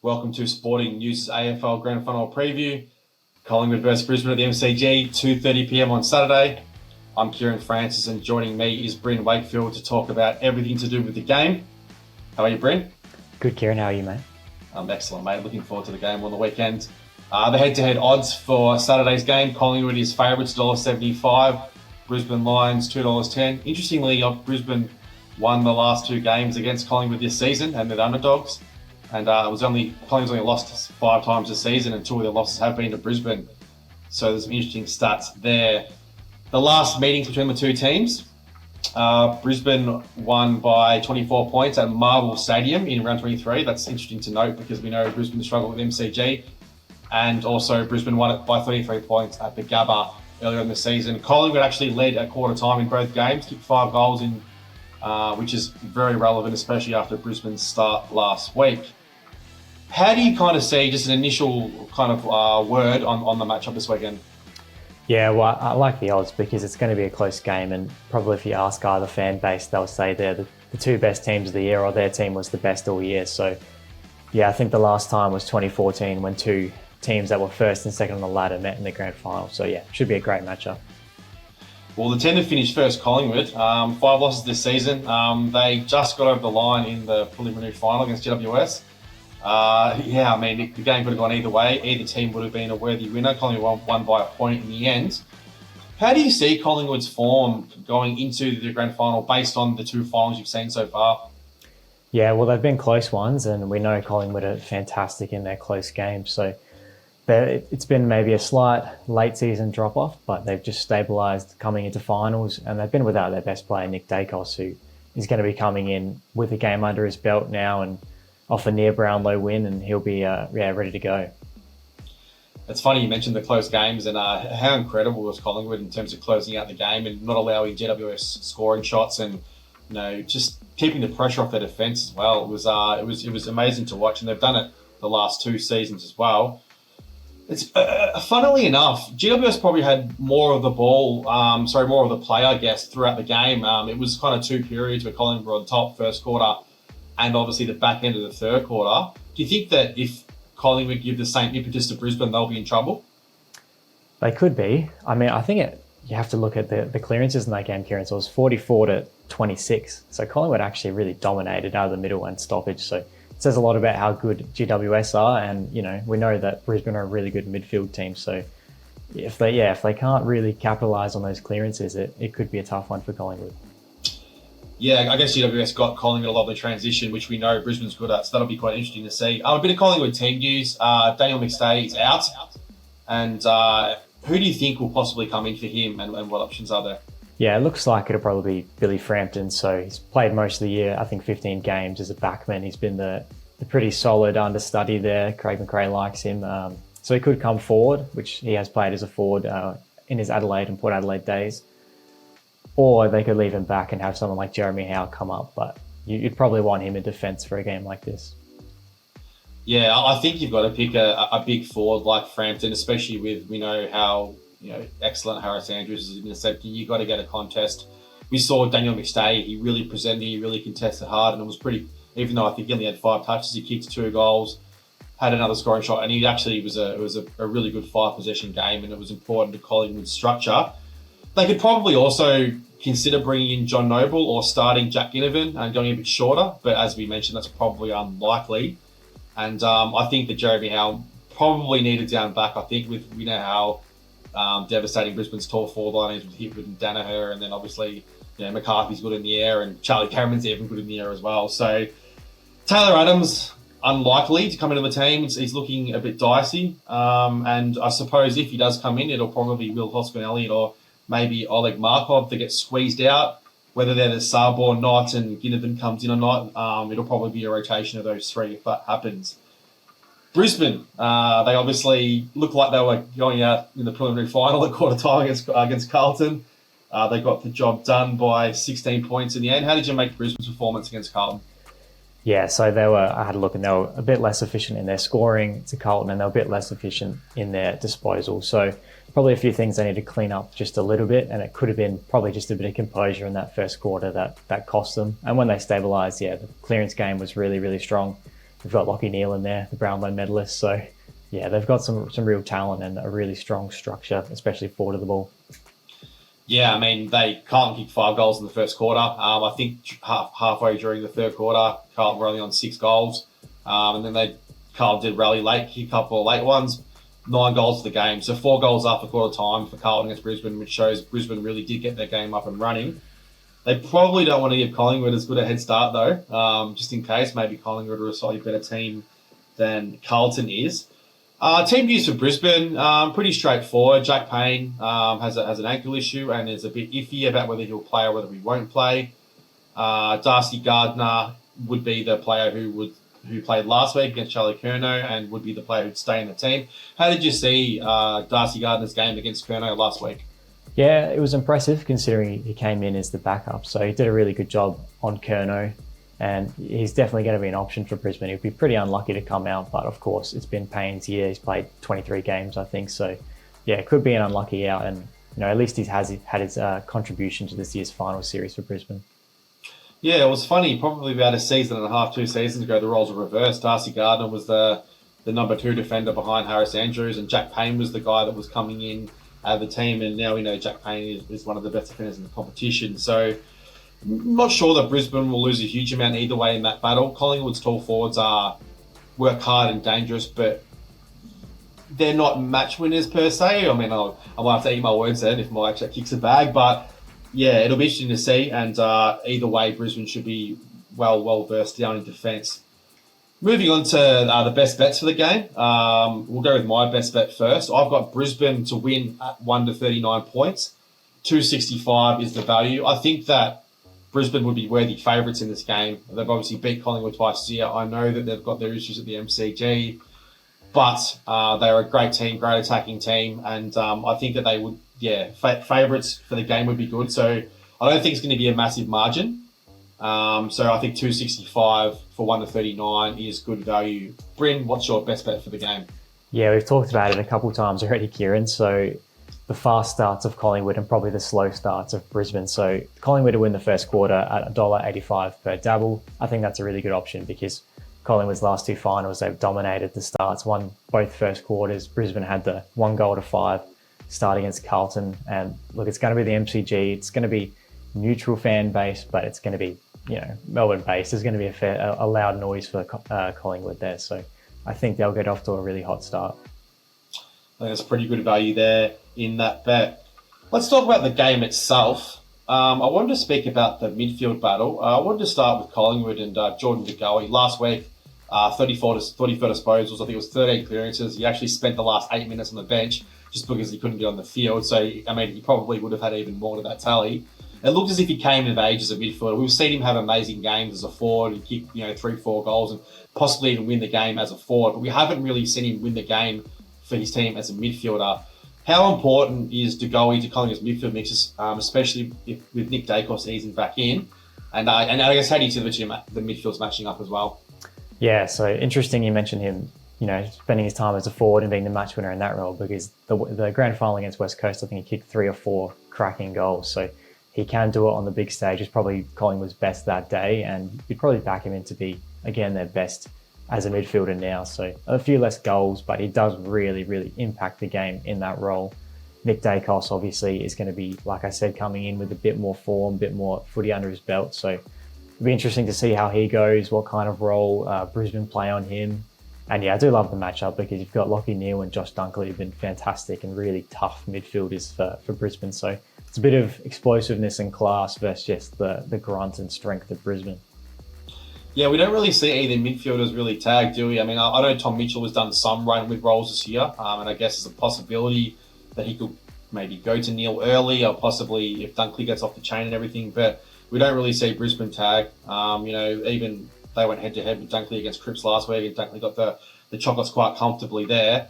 Welcome to Sporting News' AFL Grand Final preview. Collingwood versus Brisbane at the MCG, 2:30 p.m. on Saturday. I'm Kieran Francis, and joining me is Bryn Wakefield to talk about everything to do with the game. How are you, Bryn? Good, Kieran. How are you, mate? Excellent, mate. Looking forward to the game on the weekend. The head-to-head odds for Saturday's game: Collingwood is favourites $1.75, Brisbane Lions $2.10. Interestingly, Brisbane won the last two games against Collingwood this season, and they're the underdogs. And Collingwood's only lost 5 times this season, and 2 of their losses have been to Brisbane. So there's some interesting stats there. The last meetings between the two teams, Brisbane won by 24 points at Marvel Stadium in round 23. That's interesting to note because we know Brisbane struggled with MCG. And also Brisbane won it by 33 points at the Gabba earlier in the season. Collingwood actually led at quarter time in both games, kicked 5 goals in, which is very relevant, especially after Brisbane's start last week. How do you kind of see, just an initial kind of word on the matchup this weekend? Yeah, well, I like the odds because it's going to be a close game, and probably if you ask either fan base, they'll say they're the 2 best teams of the year, or their team was the best all year. So, yeah, I think the last time was 2014 when 2 teams that were first and second on the ladder met in the grand final. So, yeah, should be a great matchup. Well, the team that finished first, Collingwood, 5 losses this season. They just got over the line in the preliminary final against GWS. The game could have gone either way. Either team would have been a worthy winner. Collingwood won by a point in the end. How do you see Collingwood's form going into the grand final based on the 2 finals you've seen so far? Yeah, well, they've been close ones, and we know Collingwood are fantastic in their close games. So it's been maybe a slight late season drop off, but they've just stabilised coming into finals, and they've been without their best player, Nick Dacos, who is going to be coming in with a game under his belt now and off a near Brownlow win, and he'll be ready to go. It's funny you mentioned the close games, and how incredible was Collingwood in terms of closing out the game and not allowing GWS scoring shots, and just keeping the pressure off their defence as well. It was amazing to watch, and they've done it the last 2 seasons as well. It's funnily enough, GWS probably had more of the ball, more of the play, I guess, throughout the game. It was kind of 2 periods where Collingwood were on top, first quarter, and obviously the back end of the third quarter. Do you think that if Collingwood give the same impetus to Brisbane, they'll be in trouble? They could be. I mean, I think you have to look at the clearances in that game, Kieran. So it was 44-26. So Collingwood actually really dominated out of the middle and stoppage. So it says a lot about how good GWS are. And, we know that Brisbane are a really good midfield team. So if they can't really capitalise on those clearances, it could be a tough one for Collingwood. Yeah, I guess GWS got Collingwood a lovely transition, which we know Brisbane's good at, so that'll be quite interesting to see. A bit of Collingwood team news. Daniel McStay is out. And who do you think will possibly come in for him, and what options are there? Yeah, it looks like it'll probably be Billy Frampton. So he's played most of the year, I think 15 games as a backman. He's been the pretty solid understudy there. Craig McRae likes him. So he could come forward, which he has played as a forward in his Adelaide and Port Adelaide days. Or they could leave him back and have someone like Jeremy Howe come up. But you'd probably want him in defence for a game like this. Yeah, I think you've got to pick a big forward like Frampton, especially with, we know how excellent Harris Andrews is in the safety. You've got to get a contest. We saw Daniel McStay. He really presented, he really contested hard, and it was pretty, even though I think he only had 5 touches, he kicked 2 goals, had another scoring shot, and he actually was a really good 5-possession game, and it was important to Collingwood's structure. They could probably also consider bringing in John Noble or starting Jack Ginnivan and going a bit shorter, but as we mentioned, that's probably unlikely. And I think that Jeremy Howe probably needed down back. I think we know how devastating Brisbane's tall forward line is with Hipwood and Danaher, and then obviously McCarthy's good in the air, and Charlie Cameron's even good in the air as well. So Taylor Adams, unlikely to come into the team. He's looking a bit dicey. And I suppose if he does come in, it'll probably be Will Hoskin-Elliott or maybe Oleg Markov that gets squeezed out. Whether they're the sub or not, and Ginnivan comes in or not, it'll probably be a rotation of those 3 if that happens. Brisbane, they obviously look like they were going out in the preliminary final at quarter time against Carlton. They got the job done by 16 points in the end. How did you make Brisbane's performance against Carlton? Yeah, so I had a look, and they were a bit less efficient in their scoring to Carlton, and they were a bit less efficient in their disposal. So probably a few things they need to clean up just a little bit, and it could have been probably just a bit of composure in that first quarter that cost them. And when they stabilised, the clearance game was really, really strong. We've got Lachie Neale in there, the Brownlow medalist. So yeah, they've got some real talent and a really strong structure, especially forward of the ball. Yeah, I mean, Carlton kicked 5 goals in the first quarter. I think halfway during the third quarter, Carlton were only on 6 goals. And then Carlton did rally late, kick a couple of late ones, 9 goals for the game. So 4 goals after quarter time for Carlton against Brisbane, which shows Brisbane really did get their game up and running. They probably don't want to give Collingwood as good a head start, though, just in case. Maybe Collingwood are a slightly better team than Carlton is. Team news for Brisbane, pretty straightforward. Jack Payne has an ankle issue and is a bit iffy about whether he'll play or whether he won't play. Darcy Gardner would be the player who played last week against Charlie Curnow and would be the player who'd stay in the team. How did you see Darcy Gardner's game against Curnow last week? Yeah, it was impressive considering he came in as the backup. So he did a really good job on Curnow, and he's definitely going to be an option for Brisbane. He'd be pretty unlucky to come out, but of course it's been Payne's year. He's played 23 games, I think. So yeah, it could be an unlucky out, and at least he's had his contribution to this year's final series for Brisbane. Yeah, it was funny. Probably about a season and a half, 2 seasons ago, the roles were reversed. Darcy Gardner was the number 2 defender behind Harris Andrews, and Jack Payne was the guy that was coming in out of the team. And now we know Jack Payne is one of the best defenders in the competition. So not sure that Brisbane will lose a huge amount either way in that battle. Collingwood's tall forwards work hard and dangerous, but they're not match winners per se. I mean, I might have to eat my words then if my actually kicks a bag, but yeah, it'll be interesting to see. And either way, Brisbane should be well versed down in defence. Moving on to the best bets for the game. We'll go with my best bet first. I've got Brisbane to win at 1 to 39 points. 265 is the value. I think that Brisbane would be worthy favourites in this game. They've obviously beat Collingwood twice this year. I know that they've got their issues at the MCG, but they're a great team, great attacking team, and I think that they would, favourites for the game would be good. So I don't think it's going to be a massive margin. So I think 265 for 1 to 39 is good value. Bryn, what's your best bet for the game? Yeah, we've talked about it a couple of times already, Kieran. So the fast starts of Collingwood and probably the slow starts of Brisbane. So Collingwood to win the first quarter at $1.85 per dabble. I think that's a really good option because Collingwood's last 2 finals, they've dominated the starts, won both first quarters. Brisbane had the 1 goal to 5 start against Carlton. And look, it's going to be the MCG. It's going to be neutral fan base, but it's going to be, Melbourne based. There's going to be a loud noise for Collingwood there. So I think they'll get off to a really hot start. I think that's pretty good value there in that bet. Let's talk about the game itself. I wanted to speak about the midfield battle. I wanted to start with Collingwood and Jordan De Goey. Last week, 34 disposals. I think it was 13 clearances. He actually spent the last 8 minutes on the bench just because he couldn't get on the field. So, I mean, he probably would have had even more to that tally. It looked as if he came of age as a midfielder. We've seen him have amazing games as a forward and kick, 3-4 goals and possibly even win the game as a forward. But we haven't really seen him win the game for his team as a midfielder. How important is De Goey to Collingwood's midfield mixes, especially with Nick Dacos easing back in? And I guess how do you see the midfield's matching up as well? Yeah, so interesting you mentioned him, spending his time as a forward and being the match winner in that role, because the grand final against West Coast, I think he kicked 3 or 4 cracking goals. So he can do it on the big stage. It's probably Collingwood's best that day, and you'd probably back him in to be, again, their best as a midfielder now. So a few less goals, but he does really, really impact the game in that role. Nick Dacos obviously is going to be, like I said, coming in with a bit more form, a bit more footy under his belt. So it'll be interesting to see how he goes, what kind of role Brisbane play on him. And yeah, I do love the matchup because you've got Lachie Neale and Josh Dunkley who've been fantastic and really tough midfielders for Brisbane. So it's a bit of explosiveness and class versus just the grunt and strength of Brisbane. Yeah, we don't really see either midfielders really tagged, do we? I mean, I know Tom Mitchell has done some run with roles this year, and I guess there's a possibility that he could maybe go to Neale early, or possibly if Dunkley gets off the chain and everything, but we don't really see Brisbane tag. Even they went head-to-head with Dunkley against Cripps last week, and Dunkley got the chocolates quite comfortably there.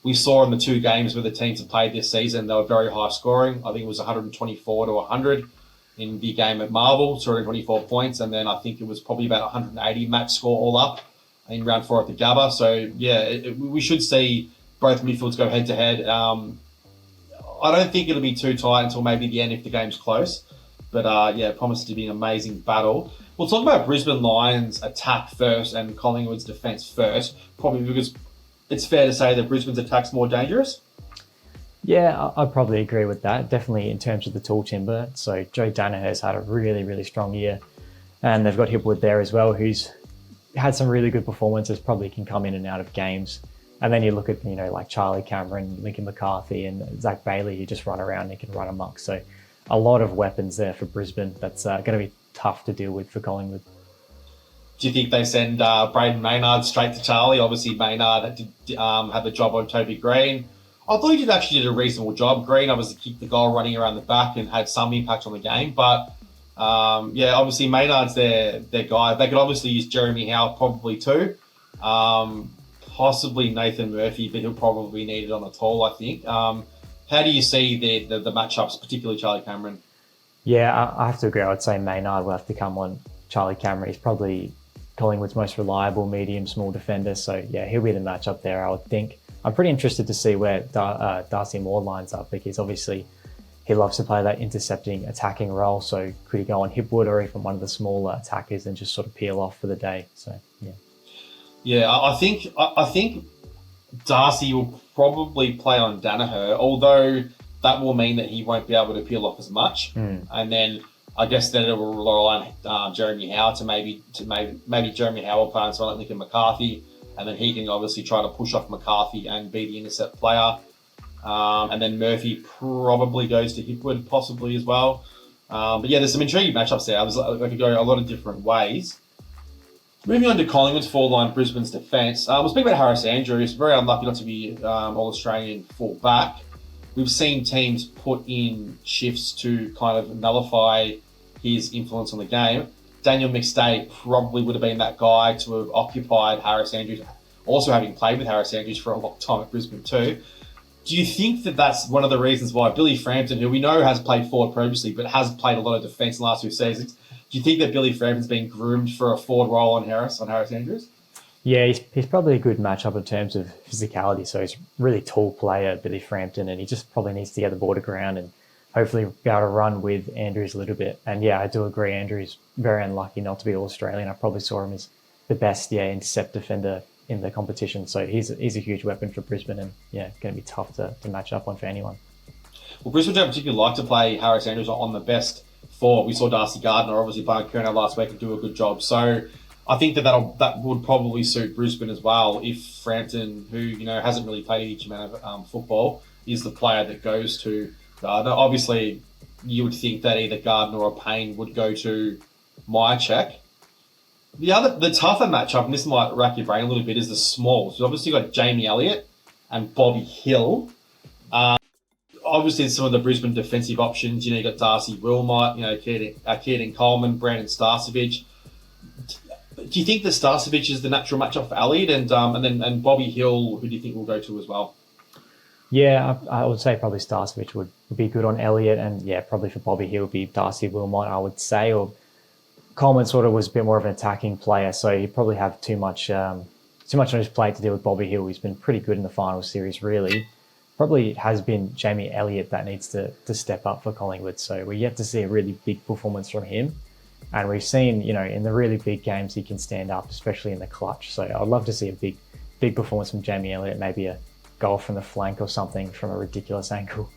We saw in the 2 games where the teams have played this season, they were very high scoring. I think it was 124 to 100 in the game at Marvel, 224 points, and then I think it was probably about 180 match score all up in round 4 at the Gabba. So, yeah, we should see both midfields go head-to-head. I don't think it'll be too tight until maybe the end if the game's close. But, it promises to be an amazing battle. We'll talk about Brisbane Lions attack first and Collingwood's defence first, probably because it's fair to say that Brisbane's attack's more dangerous. Yeah, I'd probably agree with that. Definitely in terms of the tall timber. So Joe Danaher's had a really, really strong year. And they've got Hipwood there as well, who's had some really good performances, probably can come in and out of games. And then you look at, like Charlie Cameron, Lincoln McCarthy and Zach Bailey, who just run around and can run amok. So a lot of weapons there for Brisbane. That's going to be tough to deal with for Collingwood. Do you think they send Braden Maynard straight to Charlie? Obviously, Maynard did have the job on Toby Green. I thought he did a reasonable job. Green obviously kicked the goal running around the back and had some impact on the game. But, obviously Maynard's their guy. They could obviously use Jeremy Howe probably too. Possibly Nathan Murphy, but he'll probably need it on the tall, I think. How do you see the matchups, particularly Charlie Cameron? Yeah, I have to agree. I would say Maynard will have to come on Charlie Cameron. He's probably Collingwood's most reliable medium, small defender. So, yeah, he'll be the matchup there, I would think. I'm pretty interested to see where Darcy Moore lines up, because obviously he loves to play that intercepting, attacking role. So could he go on Hipwood or even one of the smaller attackers and just sort of peel off for the day? So, yeah. Yeah, I think Darcy will probably play on Danaher, although that will mean that he won't be able to peel off as much. And then I guess then it will rely on Jeremy Howe to maybe Jeremy Howe will play on someone like Lincoln McCarthy, and then he can obviously try to push off McCarthy and be the intercept player. And then Murphy probably goes to Hipwood possibly as well. But yeah, there's some intriguing matchups there. I could go a lot of different ways. Moving on to Collingwood's forward line, Brisbane's defence. We'll speak about Harris Andrews. Very unlucky not to be All-Australian full back. We've seen teams put in shifts to kind of nullify his influence on the game. Daniel McStay probably would have been that guy to have occupied Harris Andrews, also having played with Harris Andrews for a long time at Brisbane too. Do you think that that's one of the reasons why Billy Frampton, who we know has played forward previously, but has played a lot of defence in the last 2 seasons, do you think that Billy Frampton's been groomed for a forward role on Harris Andrews? Yeah, he's probably a good matchup in terms of physicality. So he's a really tall player, Billy Frampton, and he just probably needs to get the ball to ground and hopefully be able to run with Andrews a little bit. And yeah, I do agree, Andrews very unlucky not to be All-Australian. I probably saw him as the best intercept defender in the competition. So he's a huge weapon for Brisbane, and yeah, going to be tough to match up on for anyone. Well, Brisbane don't particularly like to play Harris Andrews on the best four. We saw Darcy Gardner obviously playing Curnow last week and do a good job. So I think that would probably suit Brisbane as well if Frampton, who hasn't really played a huge amount of football, is the player that goes to Gardner. Obviously, you would think that either Gardner or Payne would go to Myercheck. The tougher matchup, and this might rack your brain a little bit, is the smalls. You've obviously got Jamie Elliott and Bobby Hill. Obviously, some of the Brisbane defensive options, you got Darcy Wilmot, Keaton Coleman, Brandon Starcevich. Do you think that Starcevich is the natural matchup for Elliott, and Bobby Hill, who do you think will go to as well? Yeah, I would say probably Starcevich would be good on Elliott, and yeah, probably for Bobby Hill would be Darcy Wilmot, I would say. Or Coleman sort of was a bit more of an attacking player, so he'd probably have too much on his plate to deal with Bobby Hill. He's been pretty good in the final series, really. Probably has been Jamie Elliott that needs to step up for Collingwood. So we're yet to see a really big performance from him. And we've seen, in the really big games, he can stand up, especially in the clutch. So I'd love to see a big performance from Jamie Elliott, maybe a goal from the flank or something from a ridiculous angle.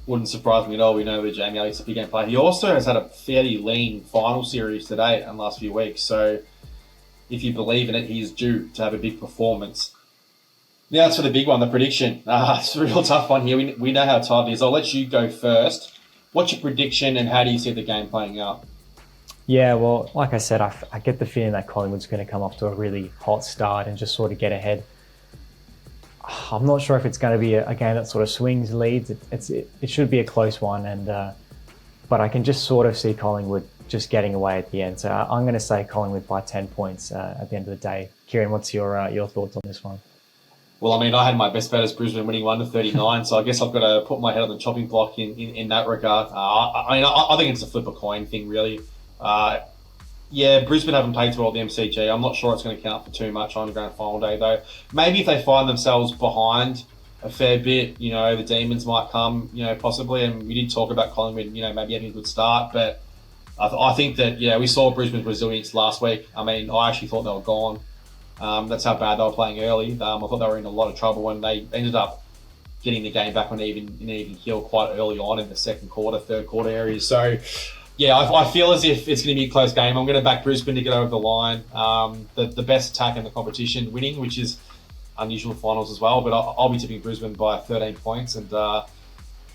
Wouldn't surprise me at all. We know that Jamie Elliott's a big game player. He also has had a fairly lean final series today in the last few weeks. So if you believe in it, he's due to have a big performance. Now it's for the big one, the prediction. It's a real tough one here. We know how tight it is. I'll let you go first. What's your prediction and how do you see the game playing out? Yeah, well, like I said, I get the feeling that Collingwood's going to come off to a really hot start and just sort of get ahead. I'm not sure if it's going to be a game that sort of swings leads. It should be a close one, but I can just sort of see Collingwood just getting away at the end. So I'm going to say Collingwood by 10 points at the end of the day. Kieran, what's your thoughts on this one? Well, I mean, I had my best bet as Brisbane winning 1-39, so I guess I've got to put my head on the chopping block in that regard. I think it's a flip a coin thing, really. Brisbane haven't played too well at the MCG. I'm not sure it's going to count for too much on grand final day, though. Maybe if they find themselves behind a fair bit, the Demons might come, possibly. And we did talk about Collingwood, maybe having a good start. But I think that, we saw Brisbane's resilience last week. I mean, I actually thought they were gone. That's how bad they were playing early. I thought they were in a lot of trouble, and they ended up getting the game back on an even keel quite early on in the second quarter, third quarter areas. So, I feel as if it's going to be a close game. I'm going to back Brisbane to get over the line. The best attack in the competition winning, which is unusual finals as well. But I'll be tipping Brisbane by 13 points, and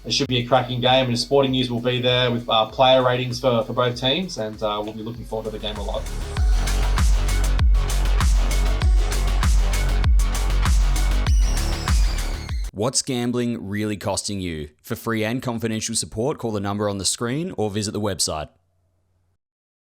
it should be a cracking game. And Sporting News will be there with player ratings for both teams, and we'll be looking forward to the game a lot. What's gambling really costing you? For free and confidential support, call the number on the screen or visit the website.